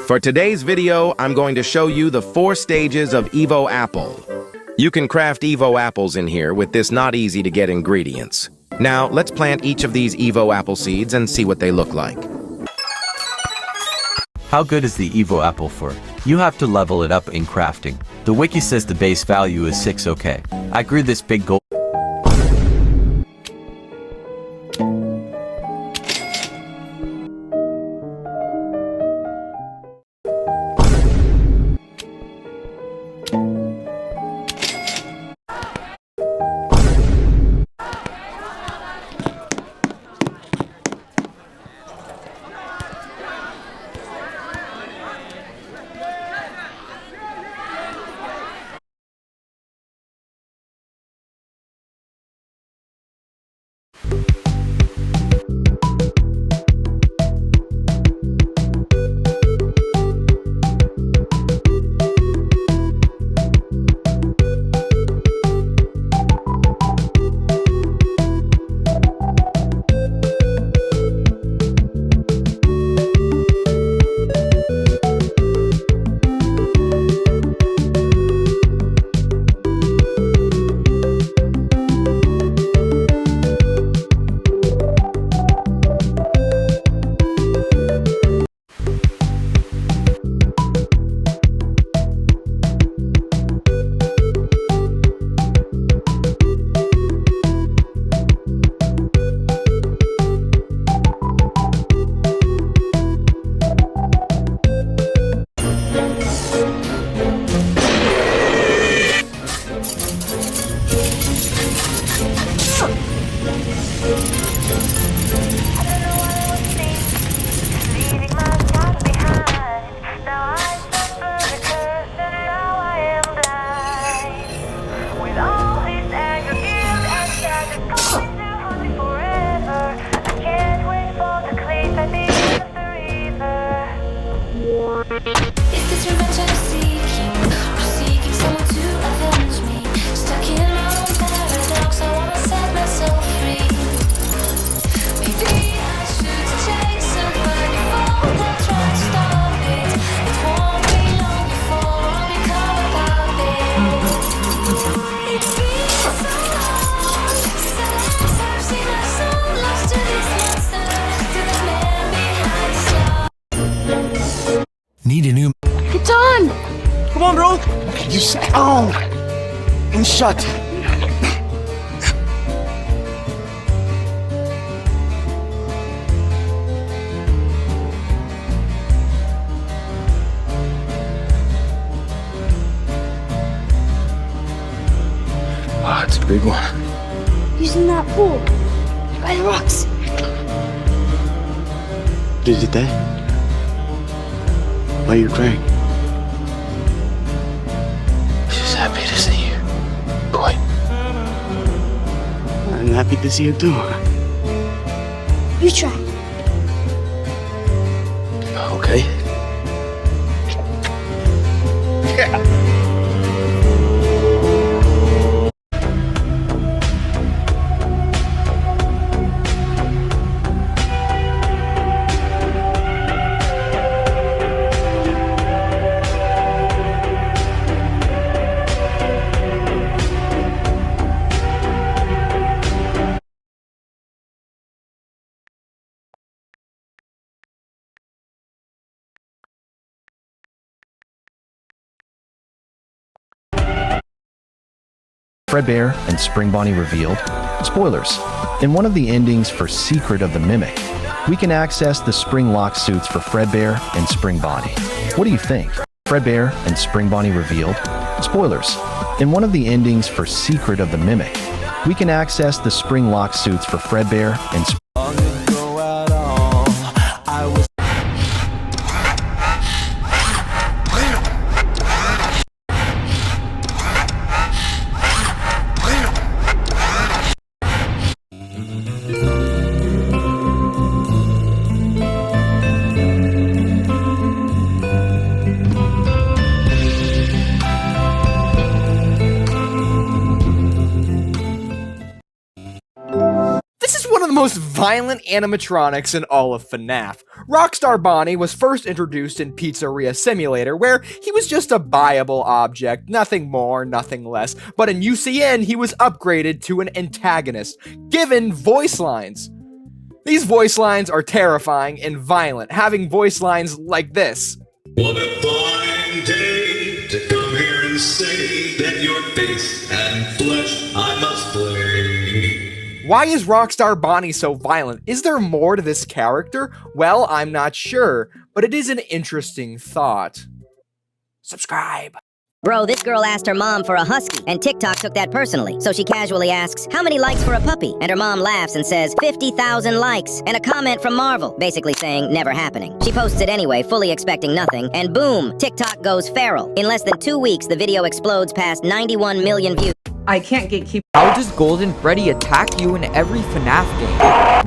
For today's video, I'm going to show you the 4 stages of Evo Apple. You can craft Evo apples in here with this not easy to get ingredients. Now, let's plant each of these Evo apple seeds and see what they look like. How good is the Evo apple for? You have to level it up in crafting. The wiki says the base value is 6. Okay. I grew this big gold. Need a new... It's on! Come on, bro! You say... Oh! And shut. Ah, it's a big one. Using that pool. By the rocks. Did it there? Why are you crying? She's happy to see you, boy. I'm happy to see you too. You try. Okay. Yeah. Fredbear and Spring Bonnie revealed. Spoilers. In one of the endings for Secret of the Mimic, we can access the spring lock suits for Fredbear and Spring Bonnie. What do you think? Fredbear and Spring Bonnie revealed. Spoilers. In one of the endings for Secret of the Mimic, we can access the spring lock suits for Fredbear and This is one of the most violent animatronics in all of FNAF. Rockstar Bonnie was first introduced in Pizzeria Simulator, where he was just a buyable object, nothing more, nothing less. But in UCN, he was upgraded to an antagonist, given voice lines. These voice lines are terrifying and violent, having voice lines like this. What a fine day to come here and say that your face and flesh I must play. Why is Rockstar Bonnie so violent? Is there more to this character? Well, I'm not sure, but it is an interesting thought. Subscribe. Bro, this girl asked her mom for a husky, and TikTok took that personally. So she casually asks, how many likes for a puppy? And her mom laughs and says, 50,000 likes. And a comment from Marvel, basically saying, never happening. She posts it anyway, fully expecting nothing, and boom, TikTok goes feral. In less than 2 weeks, the video explodes past 91 million views. I can't gatekeep. How does Golden Freddy attack you in every FNAF game?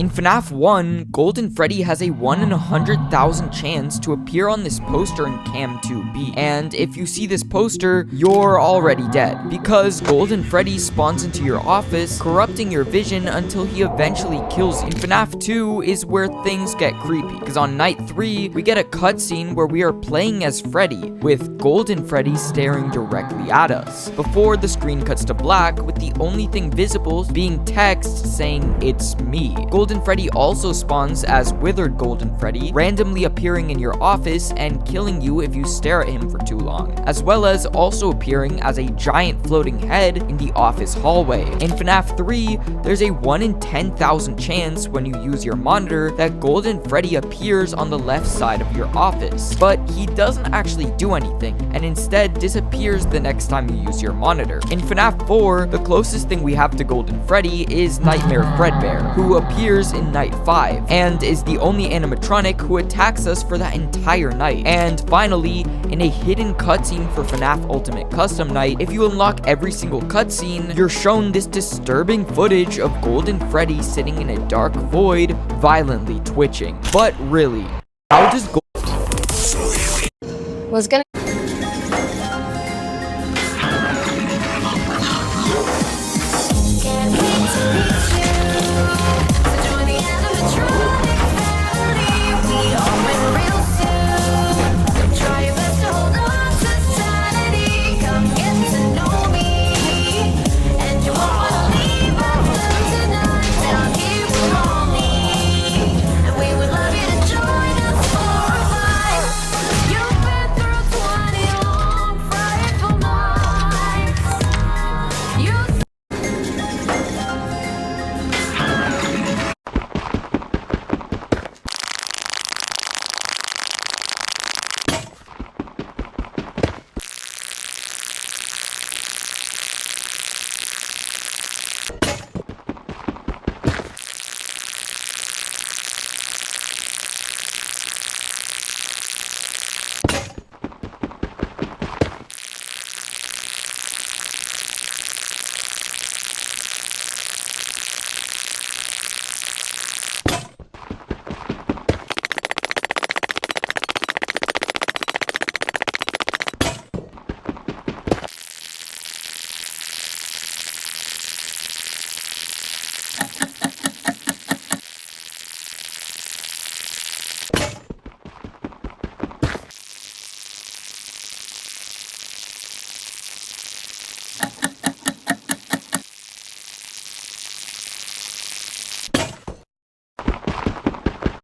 In FNAF 1, Golden Freddy has a 1 in 100,000 chance to appear on this poster in Cam 2B. And if you see this poster, you're already dead. Because Golden Freddy spawns into your office, corrupting your vision until he eventually kills you. In FNAF 2 is where things get creepy. Because on night 3, we get a cutscene where we are playing as Freddy, with Golden Freddy staring directly at us. Before the screen cuts to black, with the only thing visible being text saying, "It's me." Golden Freddy also spawns as Withered Golden Freddy, randomly appearing in your office and killing you if you stare at him for too long, as well as also appearing as a giant floating head in the office hallway. In FNAF 3, there's a 1 in 10,000 chance when you use your monitor that Golden Freddy appears on the left side of your office, but he doesn't actually do anything, and instead disappears the next time you use your monitor. In FNAF 4, the closest thing we have to Golden Freddy is Nightmare Fredbear, who appears in Night 5, and is the only animatronic who attacks us for that entire night. And finally, in a hidden cutscene for FNAF Ultimate Custom Night, if you unlock every single cutscene, you're shown this disturbing footage of Golden Freddy sitting in a dark void, violently twitching. But really, how does Was gonna.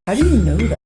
How do you know that?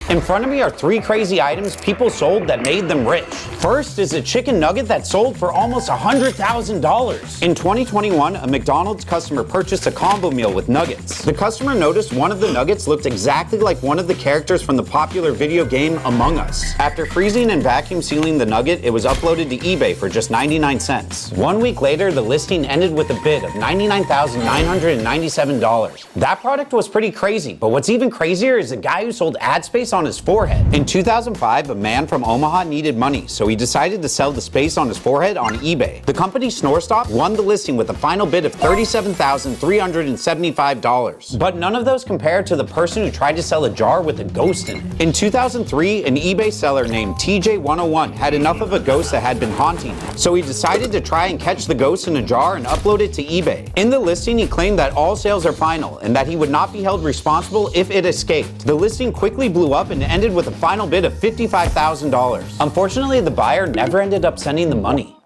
In front of me are 3 crazy items people sold that made them rich. First is a chicken nugget that sold for almost $100,000. In 2021, a McDonald's customer purchased a combo meal with nuggets. The customer noticed one of the nuggets looked exactly like one of the characters from the popular video game Among Us. After freezing and vacuum sealing the nugget, it was uploaded to eBay for just 99 cents. 1 week later, the listing ended with a bid of $99,997. That product was pretty crazy, but what's even crazier is the guy who sold ad space on on his forehead. In 2005, a man from Omaha needed money, so he decided to sell the space on his forehead on eBay. The company SnoreStop won the listing with a final bid of $37,375. But none of those compare to the person who tried to sell a jar with a ghost in it. In 2003, an eBay seller named TJ101 had enough of a ghost that had been haunting him, so he decided to try and catch the ghost in a jar and upload it to eBay. In the listing, he claimed that all sales are final and that he would not be held responsible if it escaped. The listing quickly blew up and ended with a final bid of $55,000. Unfortunately, the buyer never ended up sending the money.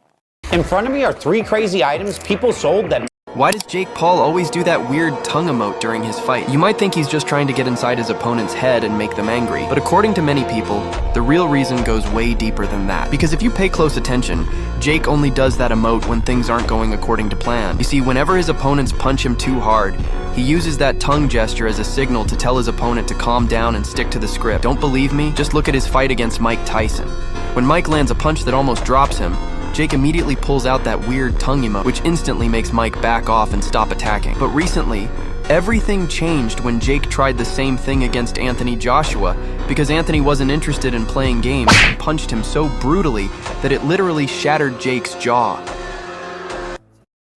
In front of me are 3 crazy items people sold that... Why does Jake Paul always do that weird tongue emote during his fight? You might think he's just trying to get inside his opponent's head and make them angry, but according to many people, the real reason goes way deeper than that. Because if you pay close attention, Jake only does that emote when things aren't going according to plan. You see, whenever his opponents punch him too hard, he uses that tongue gesture as a signal to tell his opponent to calm down and stick to the script. Don't believe me? Just look at his fight against Mike Tyson. When Mike lands a punch that almost drops him, Jake immediately pulls out that weird tongue emote, which instantly makes Mike back off and stop attacking. But recently, everything changed when Jake tried the same thing against Anthony Joshua, because Anthony wasn't interested in playing games and punched him so brutally that it literally shattered Jake's jaw.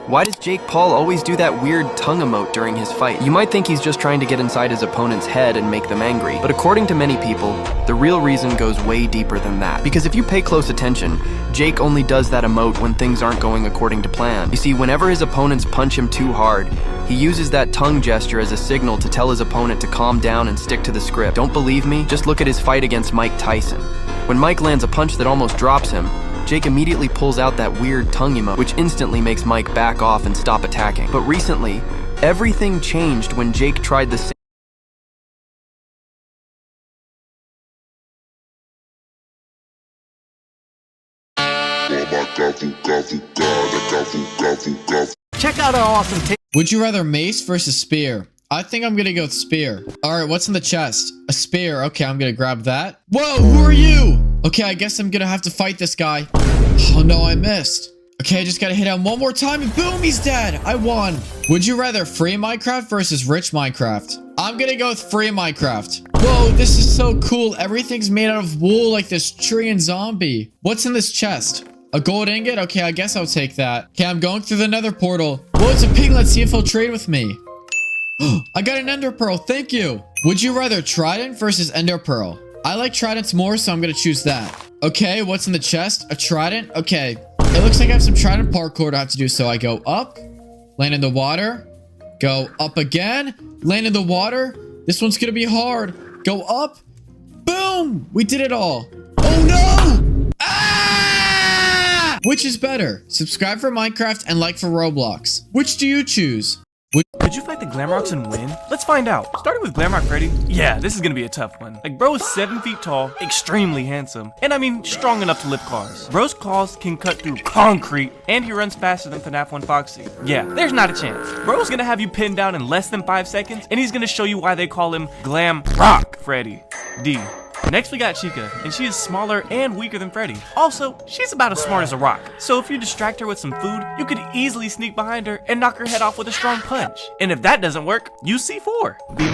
Why does Jake Paul always do that weird tongue emote during his fight? You might think he's just trying to get inside his opponent's head and make them angry, but according to many people, the real reason goes way deeper than that. Because if you pay close attention, Jake only does that emote when things aren't going according to plan. You see, whenever his opponents punch him too hard, he uses that tongue gesture as a signal to tell his opponent to calm down and stick to the script. Don't believe me? Just look at his fight against Mike Tyson. When Mike lands a punch that almost drops him, Jake immediately pulls out that weird tongue emote, which instantly makes Mike back off and stop attacking. But recently, everything changed when Jake tried the same. Check out our awesome tape. Would you rather mace versus spear? I think I'm gonna go with spear. Alright, what's in the chest? A spear. Okay, I'm gonna grab that. Whoa, who are you? Okay, I guess I'm gonna have to fight this guy. Oh no, I missed. Okay, I just gotta hit him one more time and boom, he's dead. I won. Would you rather free Minecraft versus rich Minecraft? I'm gonna go with free Minecraft. Whoa, this is so cool. Everything's made out of wool like this tree and zombie. What's in this chest? A gold ingot? Okay, I guess I'll take that. Okay, I'm going through the nether portal. Whoa, it's a piglet. See if he'll trade with me. I got an ender pearl. Thank you. Would you rather trident versus ender pearl? I like tridents more, so I'm gonna choose that. Okay, what's in the chest? A trident? Okay. It looks like I have some trident parkour to have to do, so I go up, land in the water, go up again, land in the water. This one's gonna be hard. Go up. Boom! We did it all. Oh no! Ah! Which is better? Subscribe for Minecraft and like for Roblox. Which do you choose? Could you fight the Glamrocks and win? Let's find out. Starting with Glamrock Freddy. Yeah, this is gonna be a tough one. Like, bro is 7 feet tall, extremely handsome, and I mean strong enough to lift cars. Bro's claws can cut through concrete, and he runs faster than FNAF 1 Foxy. Yeah, there's not a chance. Bro's gonna have you pinned down in less than 5 seconds, and he's gonna show you why they call him Glamrock Freddy. D. Next we got Chica, and she is smaller and weaker than Freddy. Also, she's about as smart as a rock, so if you distract her with some food, you could easily sneak behind her and knock her head off with a strong punch. And if that doesn't work, use C4. B-,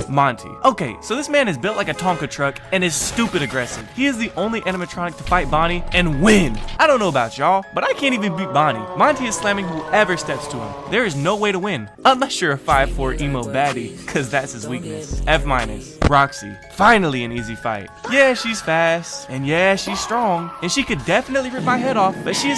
Monty. Okay, so this man is built like a Tonka truck and is stupid aggressive. He is the only animatronic to fight Bonnie and win. I don't know about y'all, but I can't even beat Bonnie. Monty is slamming whoever steps to him. There is no way to win, unless you're a 5'4" emo baddie, cause that's his weakness. F-, Roxy. Finally an easy fight. Yeah, she's fast, and yeah, she's strong, and she could definitely rip my head off, but she is